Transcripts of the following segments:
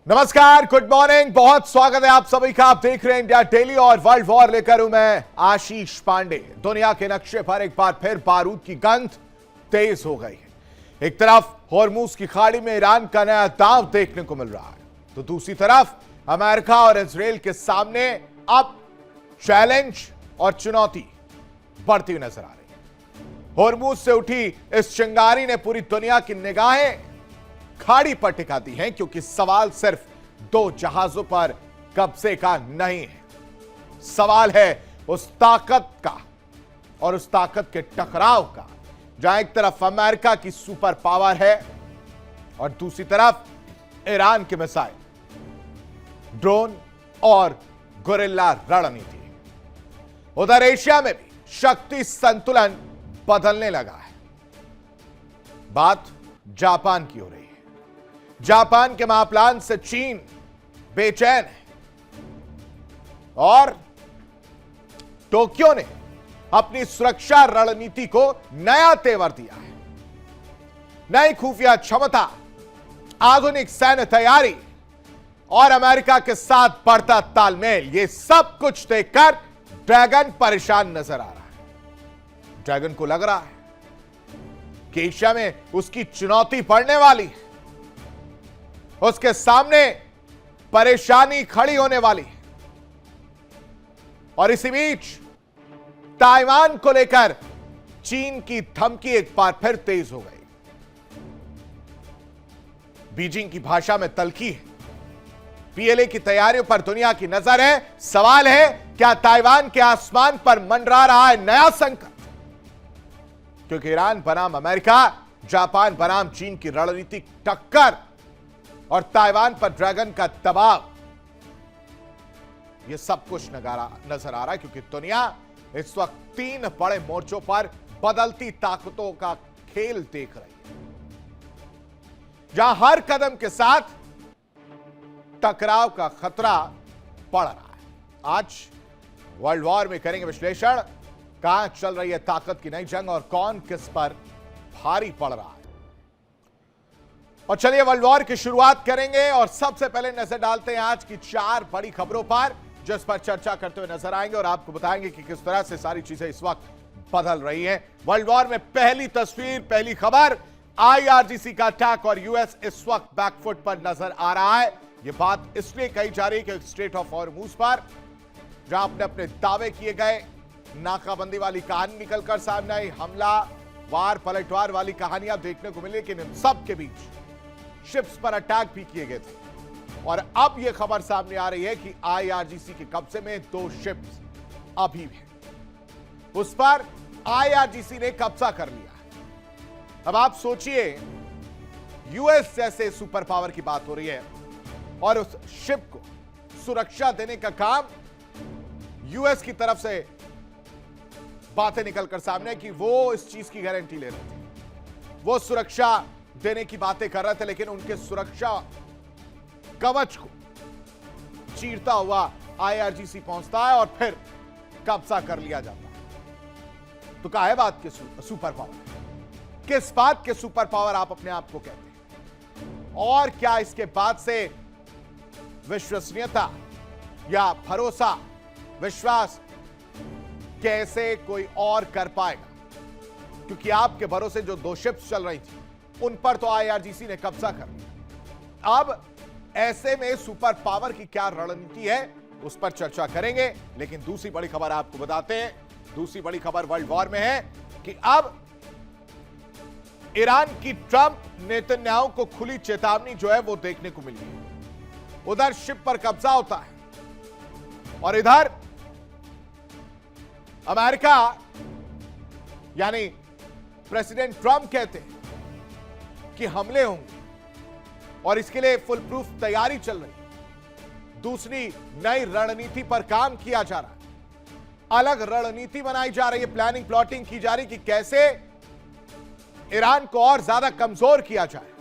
नमस्कार, good morning, बहुत स्वागत है आप सभी का। आप देख रहे हैं इंडिया डेली और वर्ल्ड वॉर लेकर हूं मैं आशीष पांडे। दुनिया के नक्शे पर एक बार फिर बारूद की गंध तेज हो गई है। एक तरफ होर्मुज की खाड़ी में ईरान का नया दांव देखने को मिल रहा है, तो दूसरी तरफ अमेरिका और इजराइल के सामने अब चैलेंज और चुनौती बढ़ती हुई नजर आ रही है। होर्मुज से उठी इस चिंगारी ने पूरी दुनिया की निगाहें खाड़ी पर टिका दी हैं, क्योंकि सवाल सिर्फ दो जहाजों पर कब्जे का नहीं है। सवाल है उस ताकत का और उस ताकत के टकराव का, जहां एक तरफ अमेरिका की सुपर पावर है और दूसरी तरफ ईरान के मिसाइल, ड्रोन और गुरिल्ला रणनीति। उधर एशिया में भी शक्ति संतुलन बदलने लगा है। बात जापान की हो रही है। जापान के महाप्लान से चीन बेचैन है और टोक्यो ने अपनी सुरक्षा रणनीति को नया तेवर दिया है। नई खुफिया क्षमता, आधुनिक सैन्य तैयारी और अमेरिका के साथ बढ़ता तालमेल, यह सब कुछ देखकर ड्रैगन परेशान नजर आ रहा है। ड्रैगन को लग रहा है कि एशिया में उसकी चुनौती पड़ने वाली है, उसके सामने परेशानी खड़ी होने वाली है। और इसी बीच ताइवान को लेकर चीन की धमकी एक बार फिर तेज हो गई। बीजिंग की भाषा में तल्खी है। पीएलए की तैयारियों पर दुनिया की नजर है। सवाल है, क्या ताइवान के आसमान पर मंडरा रहा है नया संकट? क्योंकि ईरान बनाम अमेरिका, जापान बनाम चीन की रणनीतिक टक्कर और ताइवान पर ड्रैगन का दबाव, यह सब कुछ नजर आ रहा है। क्योंकि दुनिया इस वक्त तीन बड़े मोर्चों पर बदलती ताकतों का खेल देख रही है, जहां हर कदम के साथ टकराव का खतरा बढ़ रहा है। आज वर्ल्ड वॉर में करेंगे विश्लेषण, कहां चल रही है ताकत की नई जंग और कौन किस पर भारी पड़ रहा है। और चलिए वर्ल्ड वॉर की शुरुआत करेंगे और सबसे पहले नजर डालते हैं आज की चार बड़ी खबरों पर, जिस पर चर्चा करते हुए नजर आएंगे और आपको बताएंगे कि किस तरह से सारी चीजें इस वक्त बदल रही हैं। वर्ल्ड वॉर में पहली तस्वीर, पहली खबर, आईआरजीसी का अटैक और यूएस इस वक्त बैकफुट पर नजर आ रहा है। यह बात इसलिए कही जा रही है कि स्ट्रेट ऑफ हॉर्मुज पर जहां अपने दावे किए गए, नाकाबंदी वाली कहानी निकलकर सामने आई, हमला वार पलटवार वाली कहानियां देखने को मिली, लेकिन इन सब के बीच शिप्स पर अटैक भी किए गए थे। और अब यह खबर सामने आ रही है कि आईआरजीसी के कब्जे में दो शिप्स अभी भी, उस पर आईआरजीसी ने कब्जा कर लिया है। अब आप सोचिए, यूएस जैसे सुपर पावर की बात हो रही है और उस शिप को सुरक्षा देने का काम यूएस की तरफ से बातें निकलकर सामने कि वो इस चीज की गारंटी ले रहे थे, वो सुरक्षा देने की बातें कर रहे थे, लेकिन उनके सुरक्षा कवच को चीरता हुआ आईआरजीसी पहुंचता है और फिर कब्जा कर लिया जाता है। तो क्या है बात के सुपर पावर? किस बात के सुपर पावर आप अपने आप को कहते हैं? और क्या इसके बाद से विश्वसनीयता या भरोसा, विश्वास कैसे कोई और कर पाएगा? क्योंकि आपके भरोसे जो दो शिप्स चल रही थी, उन पर तो आईआरजीसी ने कब्जा कर लिया। अब ऐसे में सुपर पावर की क्या रणनीति है, उस पर चर्चा करेंगे। लेकिन दूसरी बड़ी खबर आपको बताते हैं। दूसरी बड़ी खबर वर्ल्ड वॉर में है कि अब ईरान की ट्रंप नेतन्याहू को खुली चेतावनी जो है वो देखने को मिली है। उधर शिप पर कब्जा होता है और इधर अमेरिका यानी प्रेसिडेंट ट्रंप कहते हैं कि हमले होंगे और इसके लिए फुल प्रूफ तैयारी चल रही है। दूसरी नई रणनीति पर काम किया जा रहा है, अलग रणनीति बनाई जा रही है, प्लानिंग प्लॉटिंग की जा रही कि कैसे ईरान को और ज्यादा कमजोर किया जाए,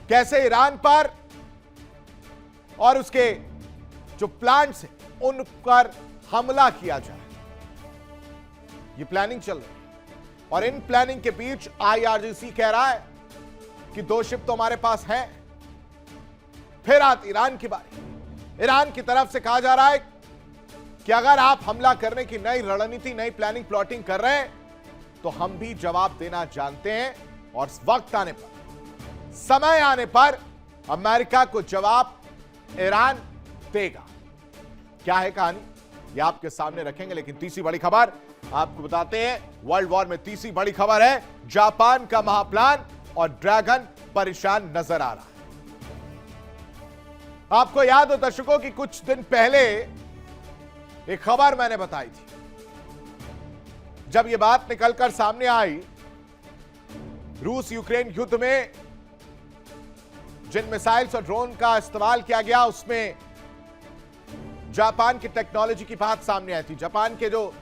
कैसे ईरान पर और उसके जो प्लांट्स हैं उन पर हमला किया जाए। ये प्लानिंग चल रही है और इन प्लानिंग के बीच आईआरजीसी कह रहा है कि दो शिप तो हमारे पास हैं, फिर आती ईरान की बारी। ईरान की तरफ से कहा जा रहा है कि अगर आप हमला करने की नई रणनीति, नई प्लानिंग, प्लॉटिंग कर रहे हैं तो हम भी जवाब देना जानते हैं और वक्त आने पर, समय आने पर अमेरिका को जवाब ईरान देगा। क्या है कहानी, ये आपके सामने रखेंगे। लेकिन तीसरी बड़ी खबर आपको बताते हैं। वर्ल्ड वॉर में तीसरी बड़ी खबर है, जापान का महाप्लान और ड्रैगन परेशान नजर आ रहा है। आपको याद हो दर्शकों कि कुछ दिन पहले एक खबर मैंने बताई थी, जब यह बात निकलकर सामने आई, रूस यूक्रेन युद्ध में जिन मिसाइल्स और ड्रोन का इस्तेमाल किया गया उसमें जापान की टेक्नोलॉजी की बात सामने आई थी। जापान के जो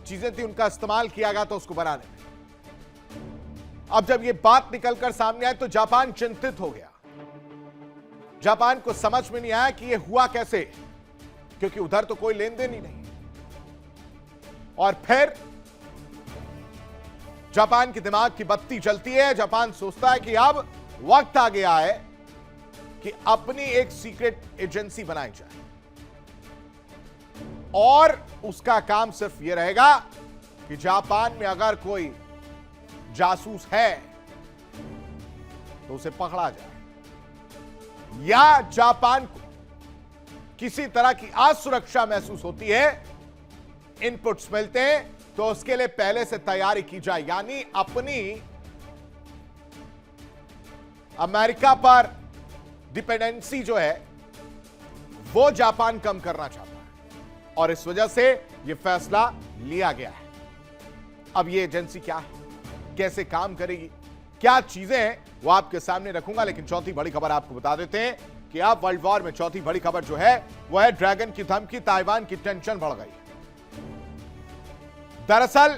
चीजें थी उनका इस्तेमाल किया गया था उसको बनाने में। अब जब यह बात निकलकर सामने आई तो जापान चिंतित हो गया। जापान को समझ में नहीं आया कि यह हुआ कैसे, क्योंकि उधर तो कोई लेन देन ही नहीं। और फिर जापान के दिमाग की बत्ती जलती है। जापान सोचता है कि अब वक्त आ गया है कि अपनी एक सीक्रेट एजेंसी बनाई जाए और उसका काम सिर्फ यह रहेगा कि जापान में अगर कोई जासूस है तो उसे पकड़ा जाए, या जापान को किसी तरह की असुरक्षा महसूस होती है, इनपुट्स मिलते हैं तो उसके लिए पहले से तैयारी की जाए। यानी अपनी अमेरिका पर डिपेंडेंसी जो है वो जापान कम करना चाहता है और इस वजह से यह फैसला लिया गया है। अब यह एजेंसी क्या है, कैसे काम करेगी, क्या चीजें हैं, वो आपके सामने रखूंगा। लेकिन चौथी बड़ी खबर आपको बता देते हैं कि अब वर्ल्ड वॉर में चौथी बड़ी खबर जो है वो है ड्रैगन की धमकी, ताइवान की टेंशन बढ़ गई। दरअसल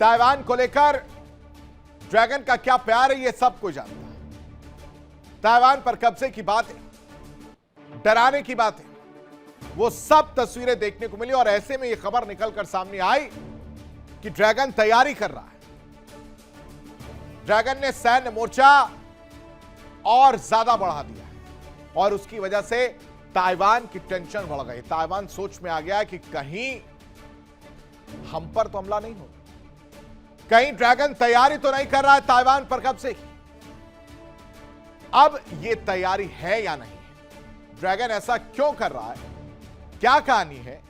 ताइवान को लेकर ड्रैगन का क्या प्यार है ये सब कोई जानता है। ताइवान पर कब्जे की बात है, डराने की बात है, वो सब तस्वीरें देखने को मिली और ऐसे में यह खबर निकलकर सामने आई कि ड्रैगन तैयारी कर रहा है। ड्रैगन ने सैन्य मोर्चा और ज्यादा बढ़ा दिया है और उसकी वजह से ताइवान की टेंशन बढ़ गई। ताइवान सोच में आ गया कि कहीं हम पर तो हमला नहीं हो, कहीं ड्रैगन तैयारी तो नहीं कर रहा है ताइवान पर कब्जे की। अब यह तैयारी है या नहीं, ड्रैगन ऐसा क्यों कर रहा है, क्या कहानी है,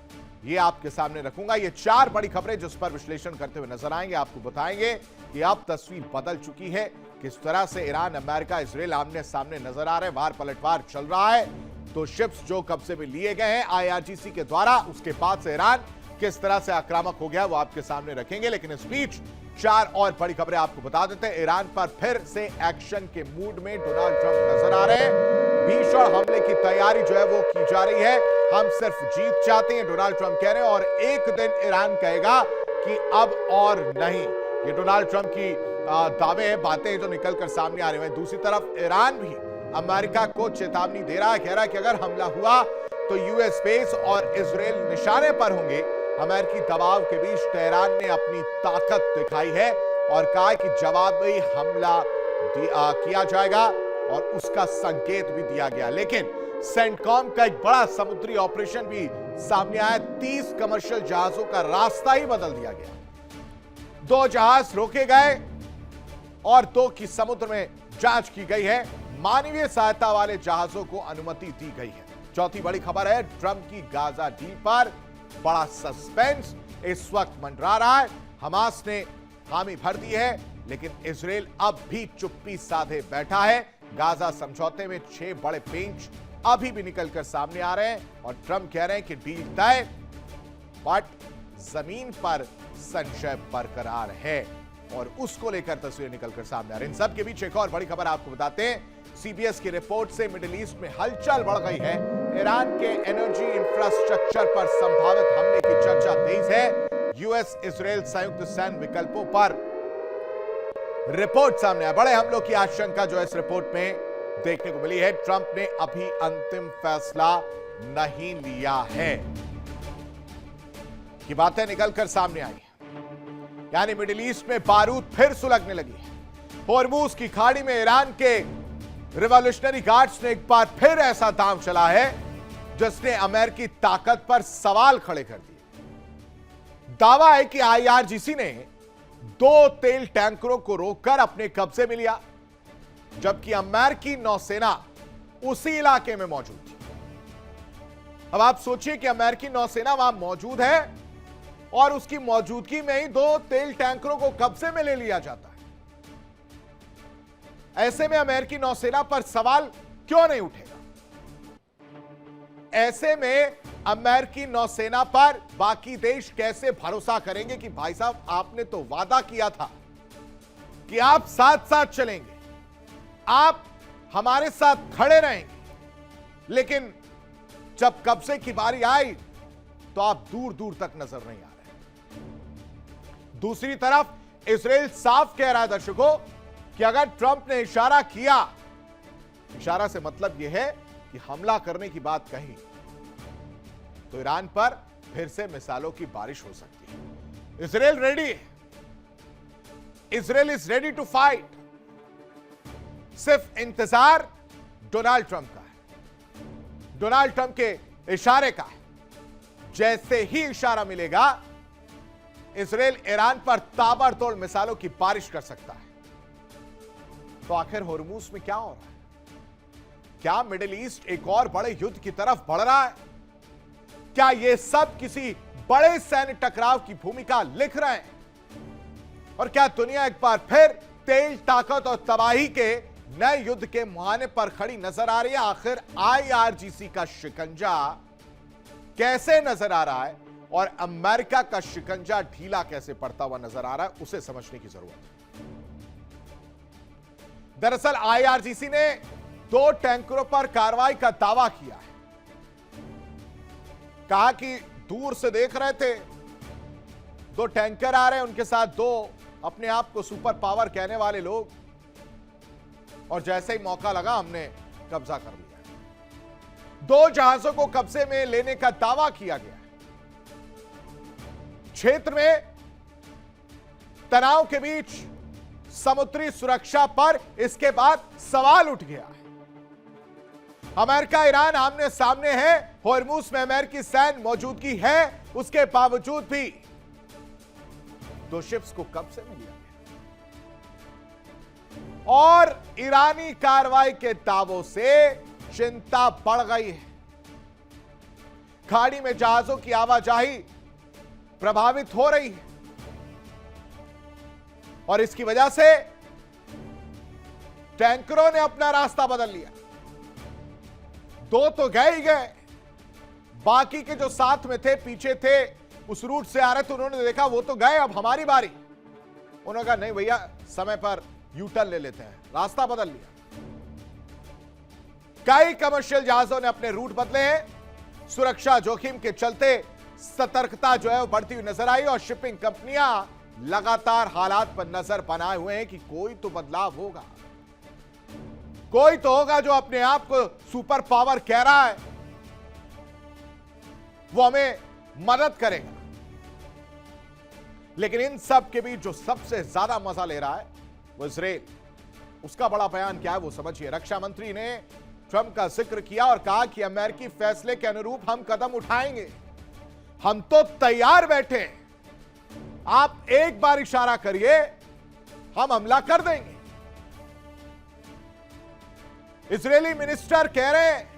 यह आपके सामने रखूंगा। ये चार बड़ी खबरें जिस पर विश्लेषण करते हुए नजर आएंगे, आपको बताएंगे कि अब तस्वीर बदल चुकी है, किस तरह से ईरान, अमेरिका, इजराइल आमने सामने नजर आ रहे हैं, वार पलटवार चल रहा है। तो शिप्स जो कब्जे में लिए गए हैं IRGC के द्वारा, उसके बाद से ईरान किस तरह से आक्रामक हो गया वो आपके सामने रखेंगे। लेकिन इस बीच चार और बड़ी खबरें आपको बता देते हैं। ईरान पर फिर से एक्शन के मूड में डोनाल्ड ट्रंप नजर आ रहे हैं। भीषण हमले की तैयारी जो है वो की जा रही है। हम सिर्फ जीत चाहते हैं, डोनाल्ड ट्रंप कह रहे हैं, और एक दिन ईरान कहेगा कि अब और नहीं। ये डोनाल्ड ट्रंप की दावे हैं, बातें हैं जो निकलकर सामने आ रही हैं। दूसरी तरफ ईरान भी अमेरिका को चेतावनी दे रहा है, कह रहा है कि अगर हमला हुआ तो यूएस बेस और इजराइल निशाने पर होंगे। अमेरिकी दबाव के बीच तेहरान ने अपनी ताकत दिखाई है और कहा कि जवाबी हमला किया जाएगा और उसका संकेत भी दिया गया। लेकिन सेंटकॉम का एक बड़ा समुद्री ऑपरेशन भी सामने आया। 30 कमर्शियल जहाजों का रास्ता ही बदल दिया गया। 2 जहाज रोके गए और 2 की समुद्र में जांच की गई है। मानवीय सहायता वाले जहाजों को अनुमति दी गई है। चौथी बड़ी खबर है, ट्रंप की गाजा डील पर बड़ा सस्पेंस इस वक्त मंडरा रहा है। हमास ने हामी भर दी है, लेकिन इजराइल अब भी चुप्पी साधे बैठा है। गाजा समझौते में 6 बड़े पेंच अभी भी निकलकर सामने आ रहे हैं और ट्रंप कह रहे हैं कि डील तय, बट जमीन पर संशय बरकरार है और उसको लेकर तस्वीरें निकलकर सामने आ रही हैं। इन सब के बीच एक और बड़ी खबर आपको बताते हैं। सीबीएस की रिपोर्ट से मिडिल ईस्ट में हलचल बढ़ गई है। ईरान के एनर्जी इंफ्रास्ट्रक्चर पर संभावित हमले की चर्चा तेज है। यूएस इजराइल संयुक्त सैन्य विकल्पों पर रिपोर्ट सामने है। बड़े हमलों की आशंका जो है इस रिपोर्ट में देखने को मिली है। ट्रंप ने अभी अंतिम फैसला नहीं लिया है कि बातें निकलकर सामने आई है। यानी मिडिल ईस्ट में बारूद फिर सुलगने लगी है। होर्मुज की खाड़ी में ईरान के रिवॉल्यूशनरी गार्ड्स ने एक बार फिर ऐसा दांव चला है जिसने अमेरिकी ताकत पर सवाल खड़े कर दिए। दावा है कि आईआरजीसी ने 2 तेल टैंकरों को रोककर अपने कब्जे में लिया, जबकि अमेरिकी नौसेना उसी इलाके में मौजूद थी। अब आप सोचिए कि अमेरिकी नौसेना वहां मौजूद है और उसकी मौजूदगी में ही 2 तेल टैंकरों को कब्जे में ले लिया जाता है। ऐसे में अमेरिकी नौसेना पर सवाल क्यों नहीं उठेगा? ऐसे में अमेरिकी नौसेना पर बाकी देश कैसे भरोसा करेंगे कि भाई साहब आपने तो वादा किया था कि आप साथ साथ चलेंगे, आप हमारे साथ खड़े रहेंगे, लेकिन जब कब्जे की बारी आई तो आप दूर दूर तक नजर नहीं आ रहे। दूसरी तरफ इजराइल साफ कह रहा है दर्शकों कि अगर ट्रंप ने इशारा किया, इशारा से मतलब यह है कि हमला करने की बात कही, तो ईरान पर फिर से मिसाइलों की बारिश हो सकती है। इजराइल रेडी है, Israel is ready to fight. सिर्फ इंतजार डोनाल्ड ट्रंप का है, डोनाल्ड ट्रंप के इशारे का है। जैसे ही इशारा मिलेगा, इजराइल ईरान पर ताबड़तोड़ मिसाइलों की बारिश कर सकता है। तो आखिर होर्मुज में क्या हो रहा है? क्या मिडिल ईस्ट एक और बड़े युद्ध की तरफ बढ़ रहा है? क्या यह सब किसी बड़े सैन्य टकराव की भूमिका लिख रहे हैं? और क्या दुनिया एक बार फिर तेल, ताकत और तबाही के नए युद्ध के मुहाने पर खड़ी नजर आ रही है? आखिर आईआरजीसी का शिकंजा कैसे नजर आ रहा है और अमेरिका का शिकंजा ढीला कैसे पड़ता हुआ नजर आ रहा है, उसे समझने की जरूरत है। दरअसल आईआरजीसी ने 2 टैंकरों पर कार्रवाई का दावा किया है। कहा कि दूर से देख रहे थे 2 टैंकर आ रहे हैं, उनके साथ 2 अपने आप को सुपर पावर कहने वाले लोग, और जैसे ही मौका लगा हमने कब्जा कर लिया। 2 जहाजों को कब्जे में लेने का दावा किया गया है। क्षेत्र में तनाव के बीच समुद्री सुरक्षा पर इसके बाद सवाल उठ गया है। अमेरिका ईरान आमने सामने है, होर्मुज में अमेरिकी सैन्य मौजूदगी है, उसके बावजूद भी 2 शिप्स को कब्जे में लिया गया और ईरानी कार्रवाई के दावों से चिंता बढ़ गई है। खाड़ी में जहाजों की आवाजाही प्रभावित हो रही है और इसकी वजह से टैंकरों ने अपना रास्ता बदल लिया। 2 तो गए ही गए, बाकी के जो साथ में थे, पीछे थे, उस रूट से आ रहे थे, उन्होंने देखा वो तो गए, अब हमारी बारी। उन्होंने कहा नहीं भैया, समय पर यू टर्न ले लेते हैं, रास्ता बदल लिया। कई कमर्शियल जहाजों ने अपने रूट बदले हैं। सुरक्षा जोखिम के चलते सतर्कता जो है वो बढ़ती हुई नजर आई और शिपिंग कंपनियां लगातार हालात पर नजर बनाए हुए हैं कि कोई तो बदलाव होगा, कोई तो होगा जो अपने आप को सुपर पावर कह रहा है, वो हमें मदद करेगा। लेकिन इन सब के बीच जो सबसे ज्यादा मजा ले रहा है वो इजराइल। उसका बड़ा बयान क्या है वो समझिए। रक्षा मंत्री ने ट्रंप का जिक्र किया और कहा कि अमेरिकी फैसले के अनुरूप हम कदम उठाएंगे, हम तो तैयार बैठे हैं, आप एक बार इशारा करिए, हम हमला कर देंगे। इजरायली मिनिस्टर कह रहे हैं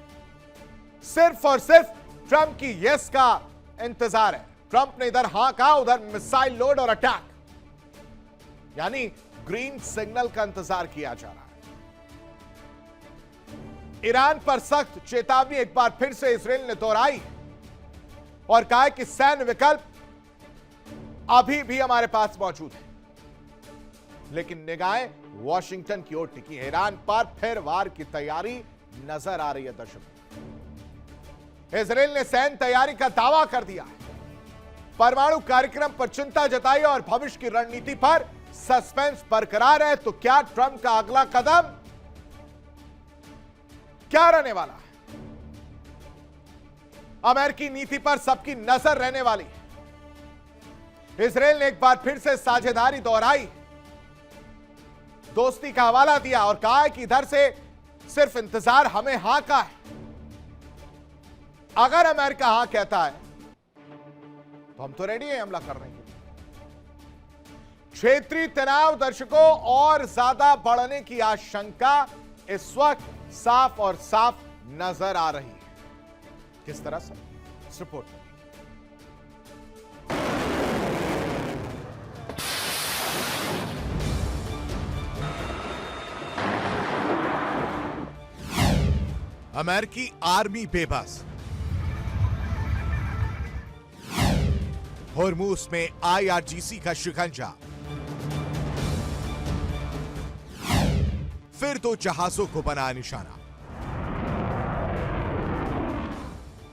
सिर्फ और सिर्फ ट्रंप की यस का इंतजार है। ट्रंप ने इधर हां कहा, उधर मिसाइल लोड और अटैक, यानी ग्रीन सिग्नल का इंतजार किया जा रहा है। ईरान पर सख्त चेतावनी एक बार फिर से इजराइल ने दोहराई और कहा कि सैन्य विकल्प अभी भी हमारे पास मौजूद है, लेकिन निगाहें वॉशिंगटन की ओर टिकी है। ईरान पर फिर वार की तैयारी नजर आ रही है। दर्शकों, इजराइल ने सैन्य तैयारी का दावा कर दिया है, परमाणु कार्यक्रम पर चिंता जताई और भविष्य की रणनीति पर सस्पेंस बरकरार है। तो क्या ट्रंप का अगला कदम क्या रहने वाला है? अमेरिकी नीति पर सबकी नजर रहने वाली है। इजराइल ने एक बार फिर से साझेदारी दोहराई, दोस्ती का हवाला दिया और कहा कि इधर से सिर्फ इंतजार हमें हां का है। अगर अमेरिका हां कहता है तो हम तो रेडी हैं हमला करने के लिए। क्षेत्रीय तनाव दर्शकों और ज्यादा बढ़ने की आशंका इस वक्त साफ और साफ नजर आ रही है। किस तरह से, इस रिपोर्ट में अमेरिकी आर्मी बेबस, होर्मुज में आईआरजीसी का शिकंजा, फिर दो जहाजों को बना निशाना।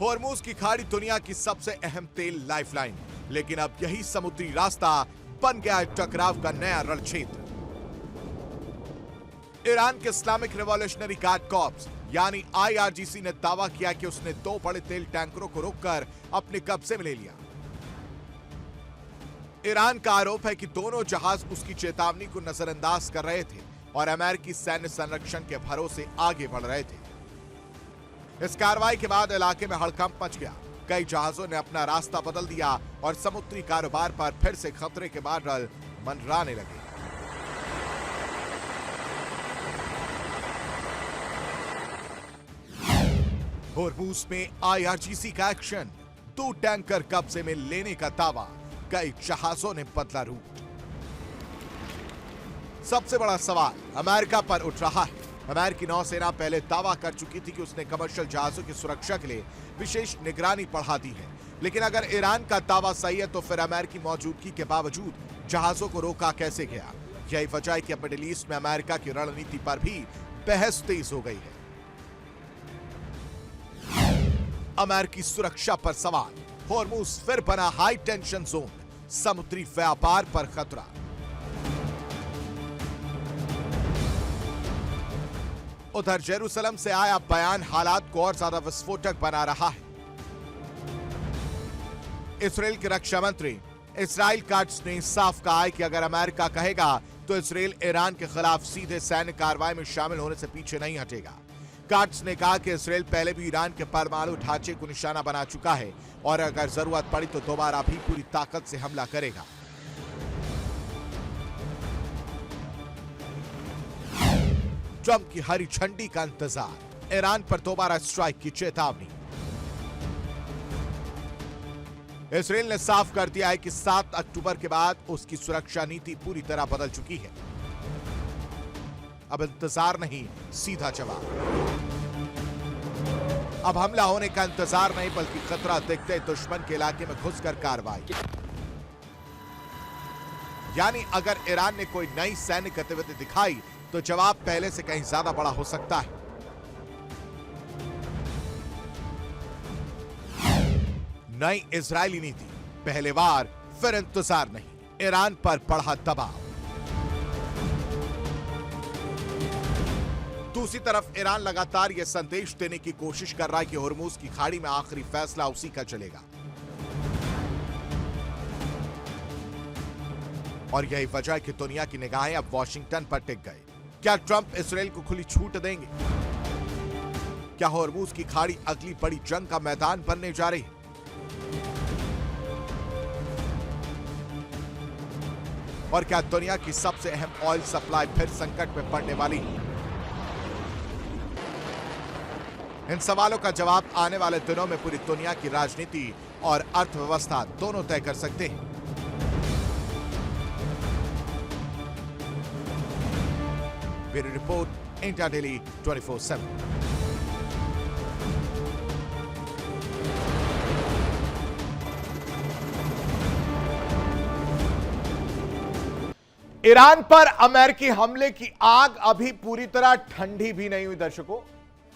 होर्मुज की खाड़ी दुनिया की सबसे अहम तेल लाइफलाइन, लेकिन अब यही समुद्री रास्ता बन गया है टकराव का नया रणक्षेत्र। ईरान के इस्लामिक रिवॉल्यूशनरी गार्ड कॉर्प्स यानी आईआरजीसी ने दावा किया कि उसने दो बड़े तेल टैंकरों को रोककर अपने कब्जे में ले लिया। ईरान का आरोप है कि दोनों जहाज उसकी चेतावनी को नजरअंदाज कर रहे थे और अमेरिकी सैन्य संरक्षण के भरोसे आगे बढ़ रहे थे। इस कार्रवाई के बाद इलाके में हड़कंप मच गया। कई जहाजों ने अपना रास्ता बदल दिया और समुद्री कारोबार पर फिर से खतरे के बादल मंडराने लगे। होर्मुज में आईआरजीसी का एक्शन, दो टैंकर कब्जे में लेने का दावा, कई जहाजों ने बदला रूट। सबसे बड़ा सवाल अमेरिका पर उठ रहा है। अमेरिकी नौसेना पहले दावा कर चुकी थी कि उसने कमर्शियल जहाजों की सुरक्षा के लिए विशेष निगरानी बढ़ा दी है, लेकिन अगर ईरान का दावा सही है तो फिर अमेरिकी मौजूदगी के बावजूद जहाजों को रोका कैसे गया? यही वजह है कि मिडिल ईस्ट में अमेरिका की रणनीति पर भी बहस तेज हो गई है। अमेरिकी सुरक्षा पर सवाल, होर्मुज फिर बना हाई टेंशन जोन, समुद्री व्यापार पर खतरा। उधर जेरूसलम से आया बयान हालात को और ज्यादा विस्फोटक बना रहा है। इस्राएल के रक्षा मंत्री इस्राइल काट्स ने साफ कहा है कि अगर अमेरिका कहेगा तो इस्राएल ईरान के खिलाफ सीधे सैन्य कार्रवाई में शामिल होने से पीछे नहीं हटेगा। काट्स ने कहा कि इस्राएल पहले भी ईरान के परमाणु ढांचे को निशाना बना चुका है और अगर जरूरत पड़ी तो दोबारा भी पूरी ताकत से हमला करेगा। ट्रंप की हरी झंडी का इंतजार, ईरान पर दोबारा स्ट्राइक की चेतावनी। इस्राएल ने साफ कर दिया है कि 7 अक्टूबर के बाद उसकी सुरक्षा नीति पूरी तरह बदल चुकी है। अब इंतजार नहीं, सीधा जवाब। अब हमला होने का इंतजार नहीं बल्कि खतरा देखते दुश्मन के इलाके में घुसकर कार्रवाई। यानी अगर ईरान ने कोई नई सैन्य गतिविधि दिखाई तो जवाब पहले से कहीं ज्यादा बड़ा हो सकता है। नई इजरायली नीति, पहले बार फिर इंतजार नहीं, ईरान पर बढ़ा दबाव। दूसरी तरफ ईरान लगातार यह संदेश देने की कोशिश कर रहा है कि होर्मुज की खाड़ी में आखिरी फैसला उसी का चलेगा और यही वजह है कि दुनिया की निगाहें अब वॉशिंगटन पर टिक गए। क्या ट्रंप इस्राएल को खुली छूट देंगे? क्या होर्मुज की खाड़ी अगली बड़ी जंग का मैदान बनने जा रही है? और क्या दुनिया की सबसे अहम ऑयल सप्लाई फिर संकट में पड़ने वाली है? इन सवालों का जवाब आने वाले दिनों में पूरी दुनिया की राजनीति और अर्थव्यवस्था दोनों तय कर सकते हैं। Bureau report, India daily 24/7। Iran पर अमेरिकी हमले की आग अभी पूरी तरह ठंडी भी नहीं हुई दर्शकों,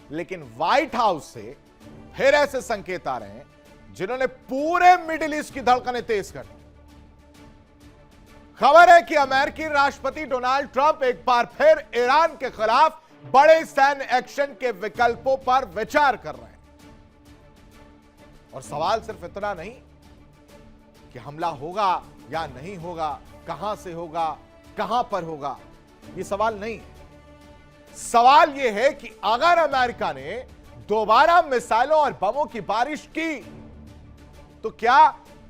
लेकिन व्हाइट हाउस से फिर ऐसे संकेत आ रहे हैं जिन्होंने पूरे मिडिल ईस्ट की धड़कनें तेज कर दी। खबर है कि अमेरिकी राष्ट्रपति डोनाल्ड ट्रंप एक बार फिर ईरान के खिलाफ बड़े सैन्य एक्शन के विकल्पों पर विचार कर रहे हैं। और सवाल सिर्फ इतना नहीं कि हमला होगा या नहीं होगा, कहां से होगा, कहां पर होगा, यह सवाल नहीं है। सवाल यह है कि अगर अमेरिका ने दोबारा मिसाइलों और बमों की बारिश की तो क्या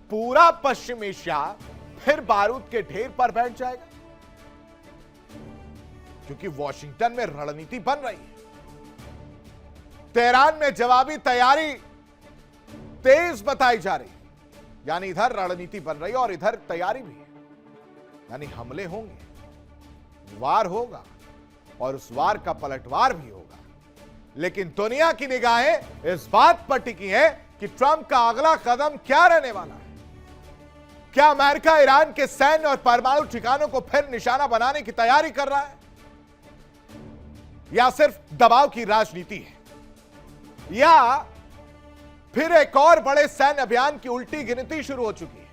पूरा पश्चिम एशिया फिर बारूद के ढेर पर बैठ जाएगा? क्योंकि वॉशिंगटन में रणनीति बन रही है। तेहरान में जवाबी तैयारी तेज बताई जा रही है। यानी इधर रणनीति बन रही है और इधर तैयारी भी है। यानी हमले होंगे, वार होगा और उस वार का पलटवार भी होगा। लेकिन दुनिया की निगाहें इस बात पर टिकी है कि ट्रंप का अगला कदम क्या रहने वाला है। क्या अमेरिका ईरान के सैन्य और परमाणु ठिकानों को फिर निशाना बनाने की तैयारी कर रहा है, या सिर्फ दबाव की राजनीति है, या फिर एक और बड़े सैन्य अभियान की उल्टी गिनती शुरू हो चुकी है?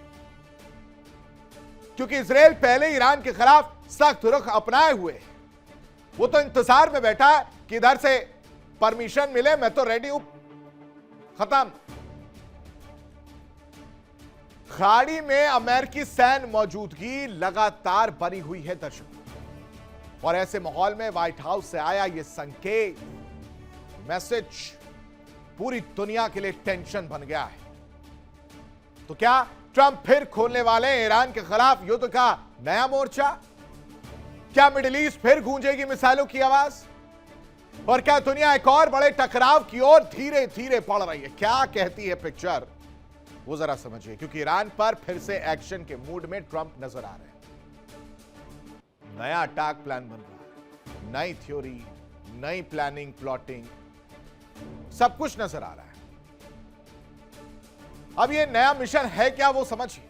क्योंकि इजराइल पहले ईरान के खिलाफ सख्त रुख अपनाए हुए है। वो तो इंतजार में बैठा है कि इधर से परमिशन मिले, मैं तो रेडी हूं, खत्म। खाड़ी में अमेरिकी सैन्य मौजूदगी लगातार बनी हुई है दर्शकों, और ऐसे माहौल में व्हाइट हाउस से आया यह संकेत, मैसेज पूरी दुनिया के लिए टेंशन बन गया है। तो क्या ट्रंप फिर खोलने वाले हैं ईरान के खिलाफ युद्ध का नया मोर्चा? क्या मिडिल ईस्ट फिर गूंजेगी मिसाइलों की आवाज? और क्या दुनिया एक और बड़े टकराव की ओर धीरे धीरे बढ़ रही है? क्या कहती है पिक्चर, वो जरा समझिए। क्योंकि ईरान पर फिर से एक्शन के मूड में ट्रंप नजर आ रहे हैं। नया अटैक प्लान बन रहा है, नई थ्योरी, नई प्लानिंग, प्लॉटिंग, सब कुछ नजर आ रहा है। अब ये नया मिशन है क्या, वो समझिए।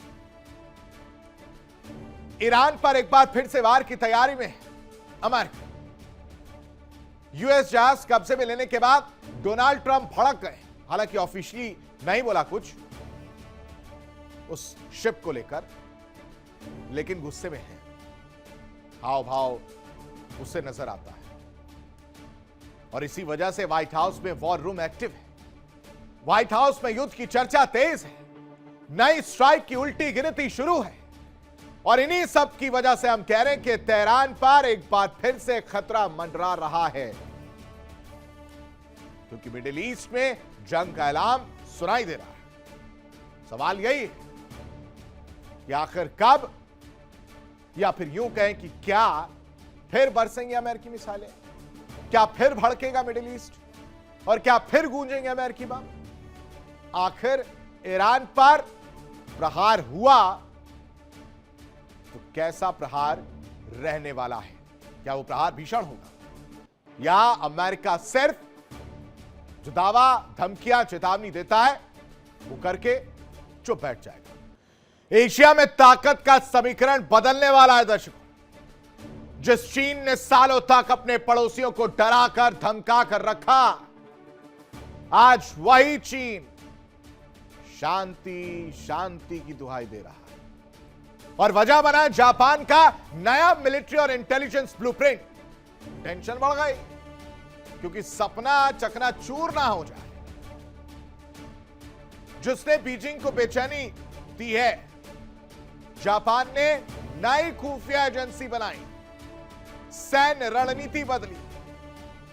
ईरान पर एक बार फिर से वार की तैयारी में है अमेरिका। यूएस जहाज कब्जे में लेने के बाद डोनाल्ड ट्रंप भड़क गए। हालांकि ऑफिशियली नहीं बोला कुछ उस शिप को लेकर, लेकिन गुस्से में है, हाव भाव उससे नजर आता है। और इसी वजह से व्हाइट हाउस में वॉर रूम एक्टिव है। व्हाइट हाउस में युद्ध की चर्चा तेज है, नई स्ट्राइक की उल्टी गिनती शुरू है। और इन्हीं सब की वजह से हम कह रहे हैं कि तेहरान पर एक बार फिर से खतरा मंडरा रहा है। क्योंकि मिडिल ईस्ट में जंग का ऐलान सुनाई दे रहा है। सवाल यही है कि आखिर कब, या फिर यूं कहें कि क्या फिर बरसेंगे अमेरिकी मिसाइलें? क्या फिर भड़केगा मिडिल ईस्ट? और क्या फिर गूंजेंगे अमेरिकी बम? आखिर ईरान पर प्रहार हुआ तो कैसा प्रहार रहने वाला है? क्या वो प्रहार भीषण होगा, या अमेरिका सिर्फ जो दावा, धमकियां, चेतावनी देता है वो करके चुप बैठ जाएगा? एशिया में ताकत का समीकरण बदलने वाला है दर्शकों। जिस चीन ने सालों तक अपने पड़ोसियों को डराकर धमकाकर रखा, आज वही चीन शांति शांति की दुहाई दे रहा है। और वजह बना जापान का नया मिलिट्री और इंटेलिजेंस ब्लूप्रिंट। टेंशन बढ़ गई, क्योंकि सपना चकनाचूर ना हो जाए। जिसने बीजिंग को बेचैनी दी है, जापान ने नई खुफिया एजेंसी बनाई, सैन्य रणनीति बदली,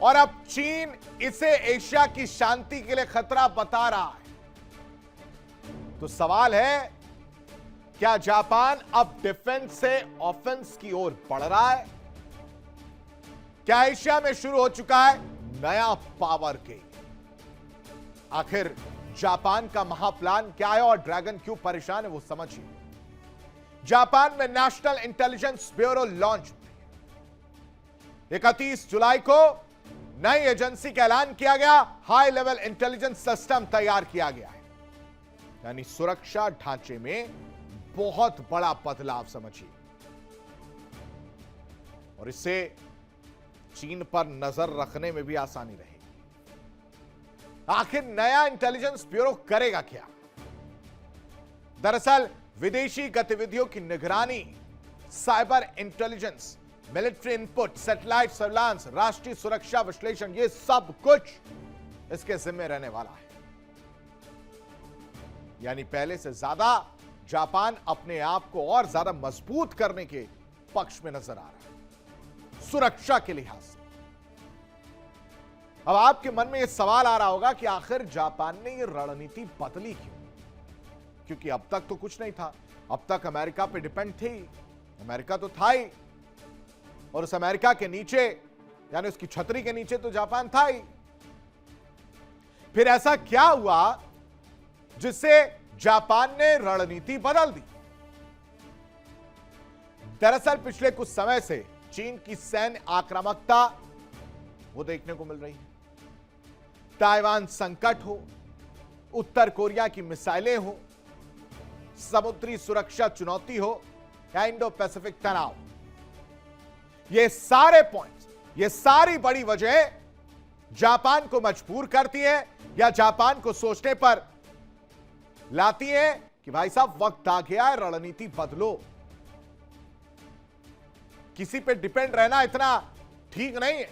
और अब चीन इसे एशिया की शांति के लिए खतरा बता रहा है। तो सवाल है, क्या जापान अब डिफेंस से ऑफेंस की ओर बढ़ रहा है? क्या एशिया में शुरू हो चुका है नया पावर गेम? आखिर जापान का महाप्लान क्या है और ड्रैगन क्यों परेशान है, वो समझिए। जापान में नेशनल इंटेलिजेंस ब्यूरो लॉन्च हुई। 31 जुलाई को नई एजेंसी का ऐलान किया गया। हाई लेवल इंटेलिजेंस सिस्टम तैयार किया गया है। यानी सुरक्षा ढांचे में बहुत बड़ा बदलाव समझिए, और इससे चीन पर नजर रखने में भी आसानी रहेगी। आखिर नया इंटेलिजेंस ब्यूरो करेगा क्या? दरअसल विदेशी गतिविधियों की निगरानी, cyber intelligence, military input, satellite surveillance, राष्ट्रीय सुरक्षा विश्लेषण, ये सब कुछ इसके जिम्मे रहने वाला है। यानी पहले से ज्यादा जापान अपने आप को और ज्यादा मजबूत करने के पक्ष में नजर आ रहा है सुरक्षा के लिहाज से। अब आपके मन में यह सवाल आ रहा होगा कि आखिर जापान ने यह रणनीति बदली क्यों? क्योंकि अब तक तो कुछ नहीं था, अब तक अमेरिका पे डिपेंड थी, अमेरिका तो था ही, और उस अमेरिका के नीचे यानी उसकी छतरी के नीचे तो जापान था ही। फिर ऐसा क्या हुआ जिससे जापान ने रणनीति बदल दी? दरअसल पिछले कुछ समय से चीन की सैन्य आक्रामकता वो देखने को मिल रही है। ताइवान संकट हो, उत्तर कोरिया की मिसाइलें हो, समुद्री सुरक्षा चुनौती हो या इंडो पैसिफिक तनाव, ये सारे पॉइंट्स, ये सारी बड़ी वजह जापान को मजबूर करती है या जापान को सोचने पर लाती है कि भाई साहब वक्त आ गया है, रणनीति बदलो। किसी पे डिपेंड रहना इतना ठीक नहीं है,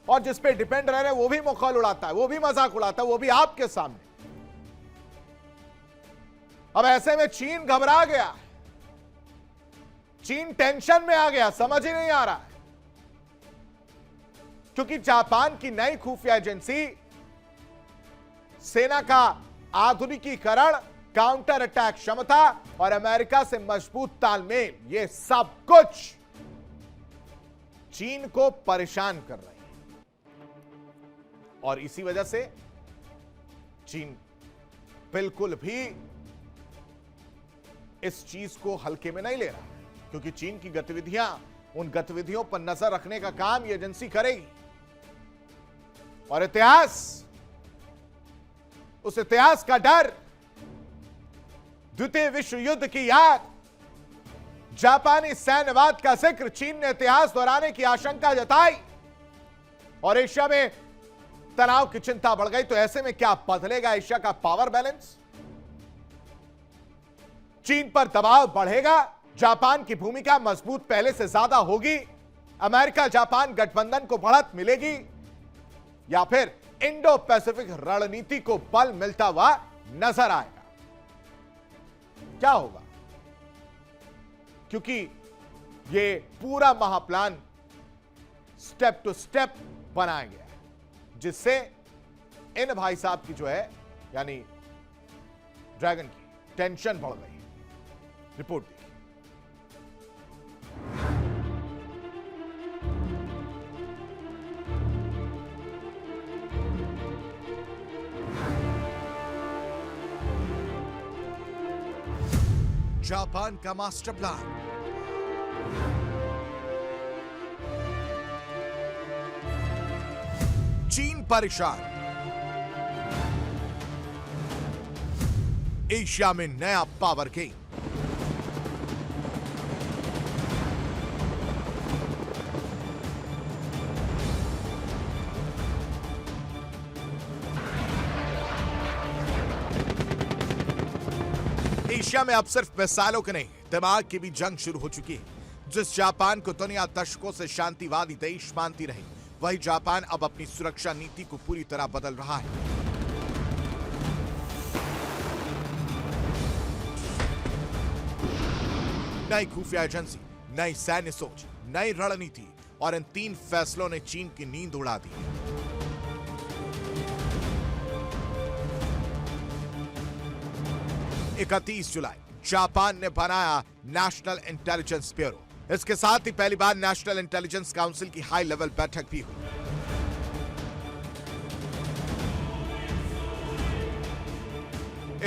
और जिस पे डिपेंड रह रहे वो भी मखौल उड़ाता है, वो भी मजाक उड़ाता है, वो भी आपके सामने। अब ऐसे में चीन घबरा गया, चीन टेंशन में आ गया, समझ ही नहीं आ रहा है, क्योंकि जापान की नई खुफिया एजेंसी सेना का आधुनिकीकरण, काउंटर अटैक क्षमता और अमेरिका से मजबूत तालमेल, यह सब कुछ चीन को परेशान कर रही है। और इसी वजह से चीन बिल्कुल भी इस चीज को हल्के में नहीं ले रहा, क्योंकि चीन की गतिविधियां, उन गतिविधियों पर नजर रखने का काम यह एजेंसी करेगी। और इतिहास, उस इतिहास का डर, द्वितीय विश्व युद्ध की याद, जापानी सैन्यवाद का जिक्र, चीन ने इतिहास दोहराने की आशंका जताई और एशिया में तनाव की चिंता बढ़ गई। तो ऐसे में क्या बदलेगा एशिया का पावर बैलेंस? चीन पर दबाव बढ़ेगा, जापान की भूमिका मजबूत पहले से ज्यादा होगी, अमेरिका जापान गठबंधन को बढ़त मिलेगी, या फिर इंडो पैसिफिक रणनीति को बल मिलता हुआ नजर आएगा? क्या होगा? क्योंकि ये पूरा महाप्लान स्टेप टू स्टेप बनाया गया है, जिससे इन भाई साहब की जो है यानी ड्रैगन की टेंशन बढ़ गई है। रिपोर्ट देखिए। जापान का मास्टर प्लान, चीन परेशान, एशिया में नया पावर गेम, एशिया में अब सिर्फ मिसाइलों के नहीं, दिमाग की भी जंग शुरू हो चुकी है। जिस जापान को दुनिया दशकों से शांतिवादी देश मानती रही, वही जापान अब अपनी सुरक्षा नीति को पूरी तरह बदल रहा है। नई खुफिया एजेंसी, नई सैन्य सोच, नई रणनीति और इन 3 फैसलों ने चीन की नींद उड़ा दी। 31 जुलाई जापान ने बनाया नेशनल इंटेलिजेंस ब्यूरो। इसके साथ ही पहली बार नेशनल इंटेलिजेंस काउंसिल की हाई लेवल बैठक भी हुई।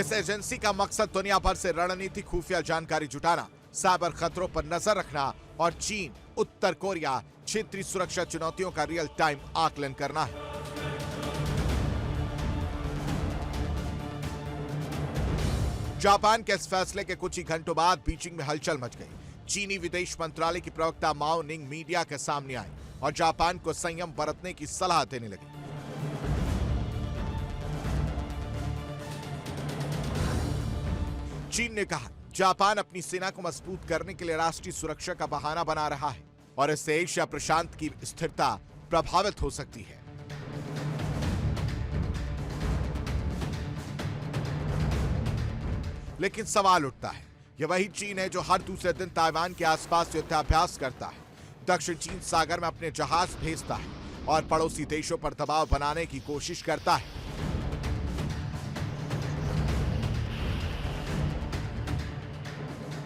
इस एजेंसी का मकसद दुनिया भर से रणनीतिक खुफिया जानकारी जुटाना, साइबर खतरों पर नजर रखना और चीन, उत्तर कोरिया, क्षेत्रीय सुरक्षा चुनौतियों का रियल टाइम आकलन करना है। जापान के इस फैसले के कुछ ही घंटों बाद बीजिंग में हलचल मच गई। चीनी विदेश मंत्रालय की प्रवक्ता माओ निंग मीडिया के सामने आई और जापान को संयम बरतने की सलाह देने लगी। चीन ने कहा, जापान अपनी सेना को मजबूत करने के लिए राष्ट्रीय सुरक्षा का बहाना बना रहा है और इससे एशिया प्रशांत की स्थिरता प्रभावित हो सकती है। लेकिन सवाल उठता है, यह वही चीन है जो हर दूसरे दिन ताइवान के आसपास युद्धाभ्यास करता है, दक्षिण चीन सागर में अपने जहाज भेजता है, और पड़ोसी देशों पर दबाव बनाने की कोशिश करता है।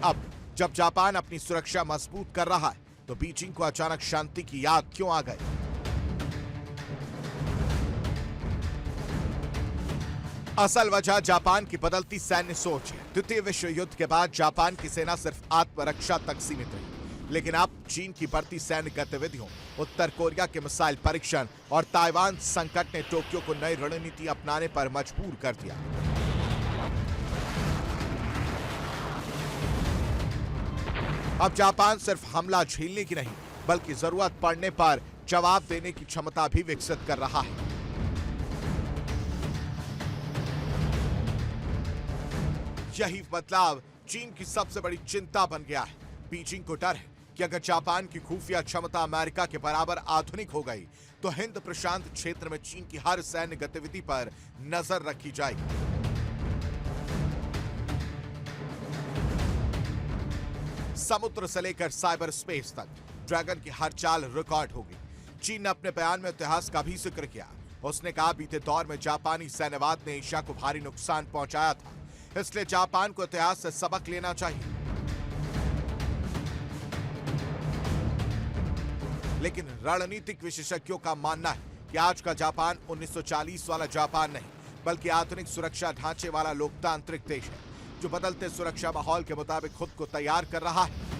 अब जब जापान अपनी सुरक्षा मजबूत कर रहा है तो बीजिंग को अचानक शांति की याद क्यों आ गई? असल वजह जापान की बदलती सैन्य सोच है। द्वितीय विश्व युद्ध के बाद जापान की सेना सिर्फ आत्मरक्षा तक सीमित रही, लेकिन अब चीन की बढ़ती सैन्य गतिविधियों, उत्तर कोरिया के मिसाइल परीक्षण और ताइवान संकट ने टोक्यो को नई रणनीति अपनाने पर मजबूर कर दिया। अब जापान सिर्फ हमला झेलने की नहीं, बल्कि जरूरत पड़ने पर जवाब देने की क्षमता भी विकसित कर रहा है। यही बदलाव चीन की सबसे बड़ी चिंता बन गया है। बीजिंग को डर है कि अगर जापान की खुफिया क्षमता अमेरिका के बराबर आधुनिक हो गई तो हिंद प्रशांत क्षेत्र में चीन की हर सैन्य गतिविधि पर नजर रखी जाएगी। समुद्र से लेकर साइबर स्पेस तक ड्रैगन की हर चाल रिकॉर्ड होगी। चीन ने अपने बयान में इतिहास का भी जिक्र किया। उसने कहा, बीते दौर में जापानी सैन्यवाद ने एशिया को भारी नुकसान पहुंचाया था, इसलिए जापान को इतिहास से सबक लेना चाहिए। लेकिन रणनीतिक विशेषज्ञों का मानना है कि आज का जापान 1940 वाला जापान नहीं, बल्कि आधुनिक सुरक्षा ढांचे वाला लोकतांत्रिक देश है, जो बदलते सुरक्षा माहौल के मुताबिक खुद को तैयार कर रहा है।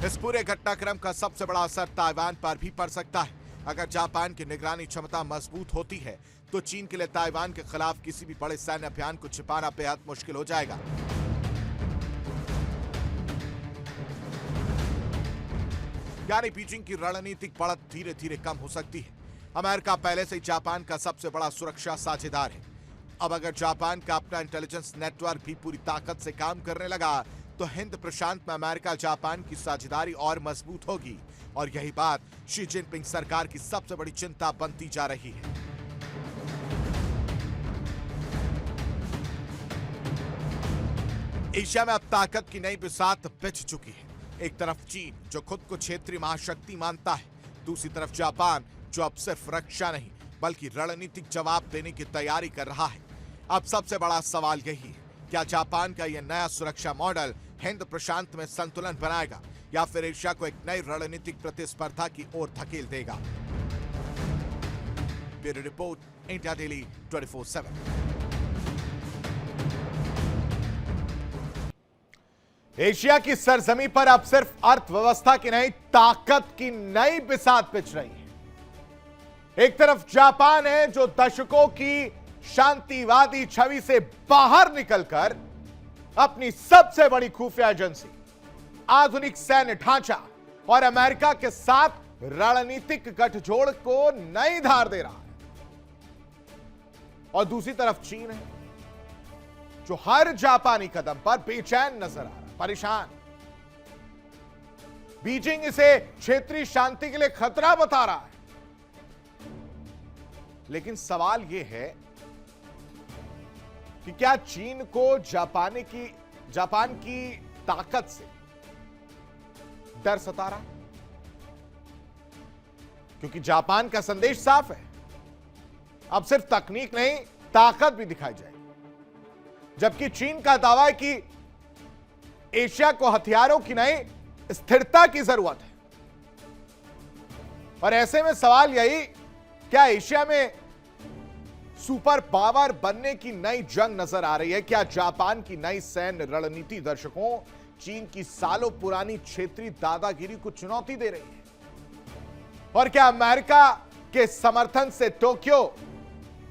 इस पूरे घटनाक्रम का सबसे बड़ा असर ताइवान पर भी पड़ सकता है। अगर जापान की निगरानी क्षमता मजबूत होती है तो चीन के लिए ताइवान के खिलाफ किसी भी बड़े सैन्य अभियान को छिपाना बेहद मुश्किल हो जाएगा। यानी बीजिंग की रणनीतिक बढ़त धीरे धीरे कम हो सकती है। अमेरिका पहले से ही जापान का सबसे बड़ा सुरक्षा साझेदार है। अब अगर जापान का अपना इंटेलिजेंस नेटवर्क भी पूरी ताकत से काम करने लगा तो हिंद प्रशांत में अमेरिका जापान की साझेदारी और मजबूत होगी, और यही बात शी जिनपिंग सरकार की सबसे बड़ी चिंता बनती जा रही है। एशिया में अब ताकत की नई बिसात बिछ चुकी है। एक तरफ चीन, जो खुद को क्षेत्रीय महाशक्ति मानता है, दूसरी तरफ जापान, जो अब सिर्फ रक्षा नहीं बल्कि रणनीतिक जवाब देने की तैयारी कर रहा है। अब सबसे बड़ा सवाल यही है, क्या जापान का यह नया सुरक्षा मॉडल हिंद प्रशांत में संतुलन बनाएगा या फिर एशिया को एक नई रणनीतिक प्रतिस्पर्धा की ओर धकेल देगा? Bureau report, India daily 24/7। Asia की सरजमी पर अब सिर्फ अर्थव्यवस्था की नहीं, ताकत की नई बिसात बिछ रही है। एक तरफ जापान है, जो दशकों की शांतिवादी छवि से बाहर निकलकर अपनी सबसे बड़ी खुफिया एजेंसी, आधुनिक सैन्य ढांचा और अमेरिका के साथ रणनीतिक गठजोड़ को नई धार दे रहा है। और दूसरी तरफ चीन है, जो हर जापानी कदम पर बेचैन नजर आ रहा है, परेशान। बीजिंग इसे क्षेत्रीय शांति के लिए खतरा बता रहा है। लेकिन सवाल यह है कि क्या चीन को जापान की ताकत से डर सता रहा? क्योंकि जापान का संदेश साफ है, अब सिर्फ तकनीक नहीं, ताकत भी दिखाई जाएगी। जबकि चीन का दावा है कि एशिया को हथियारों की नहीं, स्थिरता की जरूरत है। और ऐसे में सवाल यही, क्या एशिया में सुपर पावर बनने की नई जंग नजर आ रही है? क्या जापान की नई सैन्य रणनीति दर्शकों चीन की सालों पुरानी क्षेत्रीय दादागिरी को चुनौती दे रही है? और क्या अमेरिका के समर्थन से टोक्यो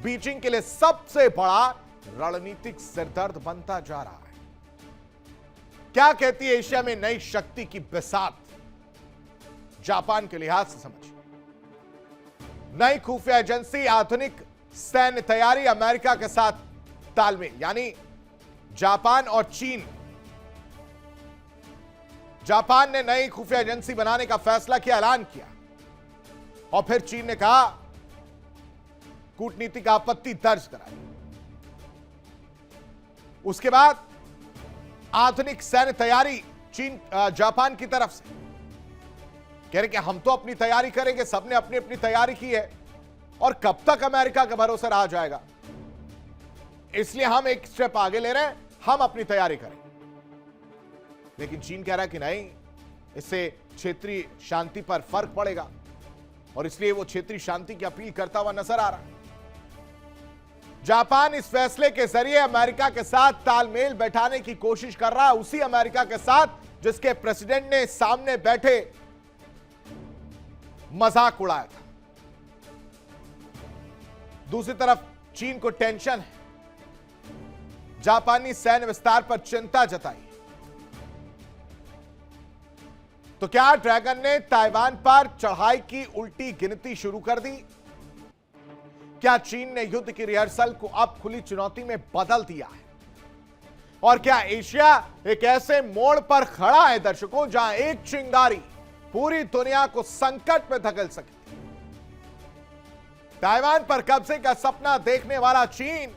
बीजिंग के लिए सबसे बड़ा रणनीतिक सिरदर्द बनता जा रहा है? क्या कहती है एशिया में नई शक्ति की बिसात? जापान के लिहाज से समझिए। नई खुफिया एजेंसी, आधुनिक सैन्य तैयारी, अमेरिका के साथ तालमेल, यानी जापान और चीन। जापान ने नई खुफिया एजेंसी बनाने का फैसला किया, ऐलान किया, और फिर चीन ने कहा कूटनीतिक आपत्ति दर्ज कराई। उसके बाद आधुनिक सैन्य तैयारी चीन जापान की तरफ से कह रहे कि हम तो अपनी तैयारी करेंगे, सबने अपनी अपनी तैयारी की है और कब तक अमेरिका का भरोसा रहा जाएगा, इसलिए हम एक स्टेप आगे ले रहे हैं, हम अपनी तैयारी करें। लेकिन चीन कह रहा है कि नहीं, इससे क्षेत्रीय शांति पर फर्क पड़ेगा और इसलिए वो क्षेत्रीय शांति की अपील करता हुआ नजर आ रहा है। जापान इस फैसले के जरिए अमेरिका के साथ तालमेल बैठाने की कोशिश कर रहा है, उसी अमेरिका के साथ जिसके प्रेसिडेंट ने सामने बैठे मजाक उड़ाया था। दूसरी तरफ चीन को टेंशन है, जापानी सैन्य विस्तार पर चिंता जताई। तो क्या ड्रैगन ने ताइवान पर चढ़ाई की उल्टी गिनती शुरू कर दी? क्या चीन ने युद्ध की रिहर्सल को अब खुली चुनौती में बदल दिया है? और क्या एशिया एक ऐसे मोड़ पर खड़ा है दर्शकों, जहां एक चिंगारी पूरी दुनिया को संकट में धकेल सकती है? ताइवान पर कब्जे का सपना देखने वाला चीन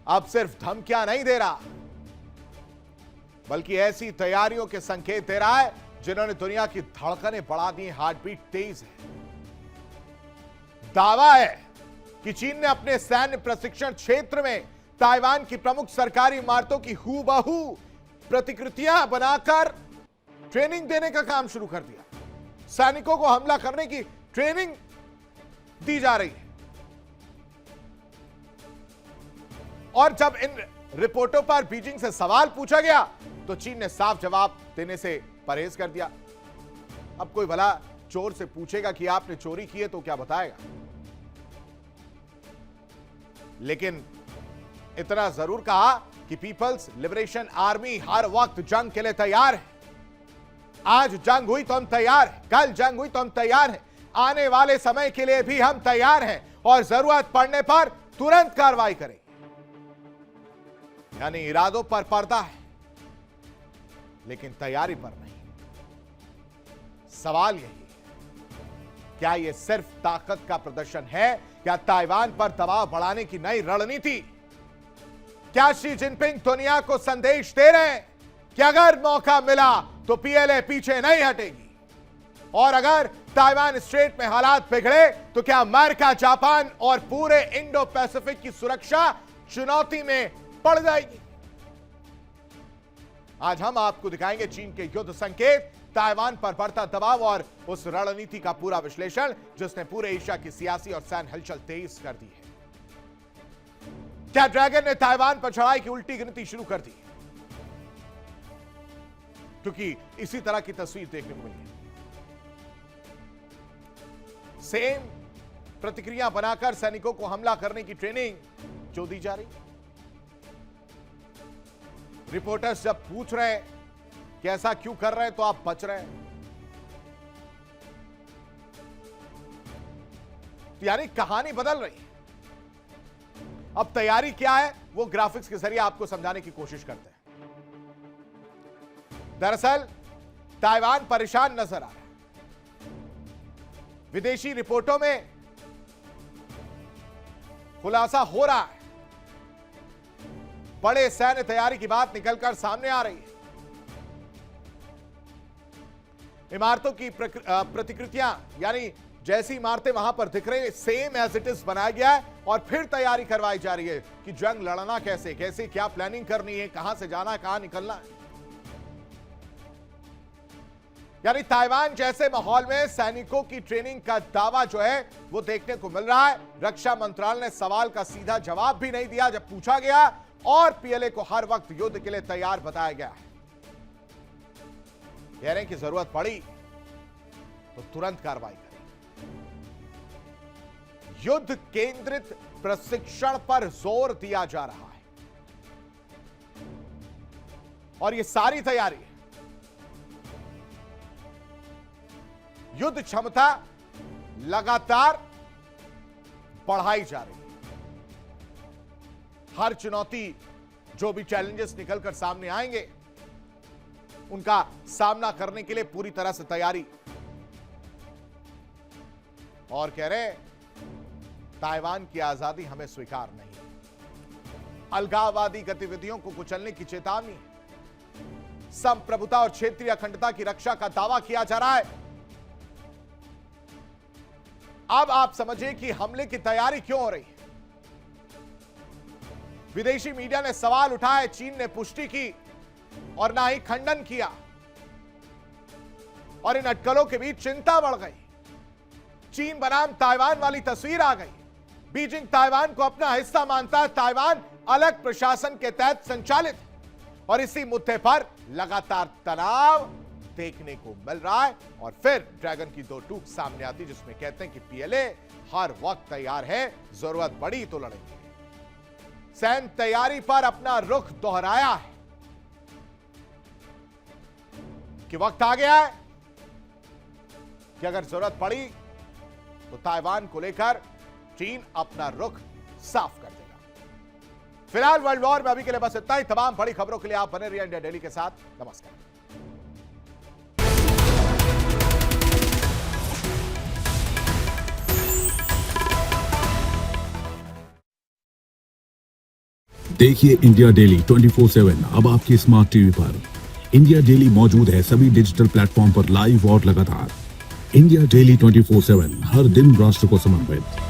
अब सिर्फ धमकियां नहीं दे रहा, बल्कि ऐसी तैयारियों के संकेत दे रहा है जिन्होंने दुनिया की धड़कनें बढ़ा दी, हार्ट बीट तेज है। दावा है कि चीन ने अपने सैन्य प्रशिक्षण क्षेत्र में ताइवान की प्रमुख सरकारी इमारतों की हूबहू प्रतिकृतियां बनाकर ट्रेनिंग देने का काम शुरू कर दिया। सैनिकों को हमला करने की ट्रेनिंग दी जा रही है। और जब इन रिपोर्टों पर बीजिंग से सवाल पूछा गया तो चीन ने साफ जवाब देने से परहेज कर दिया। अब कोई भला चोर से पूछेगा कि आपने चोरी की है तो क्या बताएगा? लेकिन इतना जरूर कहा कि पीपल्स लिबरेशन आर्मी हर वक्त जंग के लिए तैयार है। आज जंग हुई तो हम तैयार हैं, कल जंग हुई तो हम तैयार हैं, आने वाले समय के लिए भी हम तैयार हैं और जरूरत पड़ने पर तुरंत कार्रवाई करेंगे। यानी इरादों पर पर्दा है लेकिन तैयारी पर नहीं। सवाल यही है, क्या यह सिर्फ ताकत का प्रदर्शन है या ताइवान पर दबाव बढ़ाने की नई रणनीति? क्या शी जिनपिंग दुनिया को संदेश दे रहे हैं कि अगर मौका मिला तो पीएलए पीछे नहीं हटेगी, और अगर ताइवान स्ट्रेट में हालात बिगड़े तो क्या अमेरिका, जापान और पूरे इंडो पैसिफिक की सुरक्षा चुनौती में पड़ जाएगी? आज हम आपको दिखाएंगे चीन के युद्ध संकेत, ताइवान पर बढ़ता दबाव और उस रणनीति का पूरा विश्लेषण जिसने पूरे एशिया की सियासी और सैन्य हलचल तेज कर दी है। क्या ड्रैगन ने ताइवान पर चढ़ाई की उल्टी गिनती शुरू कर दी? क्योंकि इसी तरह की तस्वीर देखने को मिली है। सेम प्रतिक्रिया बनाकर सैनिकों को हमला करने की ट्रेनिंग जो दी जा रही। रिपोर्टर्स जब पूछ रहे हैं कि ऐसा क्यों कर रहे हैं तो आप बच रहे हैं, तो यानी कहानी बदल रही है। अब तैयारी क्या है वो ग्राफिक्स के जरिए आपको समझाने की कोशिश करते हैं। दरअसल ताइवान परेशान नजर आ रहा है। विदेशी रिपोर्टों में खुलासा हो रहा है, बड़े सैन्य तैयारी की बात निकलकर सामने आ रही है। इमारतों की प्रतिकृतियां, यानी जैसी इमारतें वहां पर दिख रही है सेम एज इट इज बनाया गया है और फिर तैयारी करवाई जा रही है कि जंग लड़ना कैसे कैसे, क्या प्लानिंग करनी है, कहां से जाना है, कहां निकलना है। यानी ताइवान जैसे माहौल में सैनिकों की ट्रेनिंग का दावा जो है वो देखने को मिल रहा है। रक्षा मंत्रालय ने सवाल का सीधा जवाब भी नहीं दिया जब पूछा गया, और पीएलए को हर वक्त युद्ध के लिए तैयार बताया गया है। कह रहे हैं कि जरूरत पड़ी तो तुरंत कार्रवाई करें। युद्ध केंद्रित प्रशिक्षण पर जोर दिया जा रहा है और यह सारी तैयारी युद्ध क्षमता लगातार बढ़ाई जा रही है। हर चुनौती, जो भी चैलेंजेस निकलकर सामने आएंगे, उनका सामना करने के लिए पूरी तरह से तैयारी। और कह रहे ताइवान की आजादी हमें स्वीकार नहीं, अलगाववादी गतिविधियों को कुचलने की चेतावनी है। संप्रभुता और क्षेत्रीय अखंडता की रक्षा का दावा किया जा रहा है। अब आप समझिए कि हमले की तैयारी क्यों हो रही है। विदेशी मीडिया ने सवाल उठाए, चीन ने पुष्टि की और ना ही खंडन किया, और इन अटकलों के बीच चिंता बढ़ गई। चीन बनाम ताइवान वाली तस्वीर आ गई। बीजिंग ताइवान को अपना हिस्सा मानता है, ताइवान अलग प्रशासन के तहत संचालित, और इसी मुद्दे पर लगातार तनाव देखने को मिल रहा है। और फिर ड्रैगन की दो टूक सामने आती, जिसमें कहते हैं कि पीएलए हर वक्त तैयार है, जरूरत पड़ी तो लड़ेंगे। सैन्य तैयारी पर अपना रुख दोहराया है कि वक्त आ गया है कि अगर जरूरत पड़ी तो ताइवान को लेकर चीन अपना रुख साफ कर देगा। फिलहाल वर्ल्ड वॉर में अभी के लिए बस इतना ही। तमाम बड़ी खबरों के लिए आप बने रहिए इंडिया डेली के साथ। नमस्कार। देखिए इंडिया डेली 24/7 अब आपके स्मार्ट टीवी पर। इंडिया डेली मौजूद है सभी डिजिटल प्लेटफॉर्म पर लाइव और लगातार। इंडिया डेली 24/7 हर दिन राष्ट्र को समर्पित।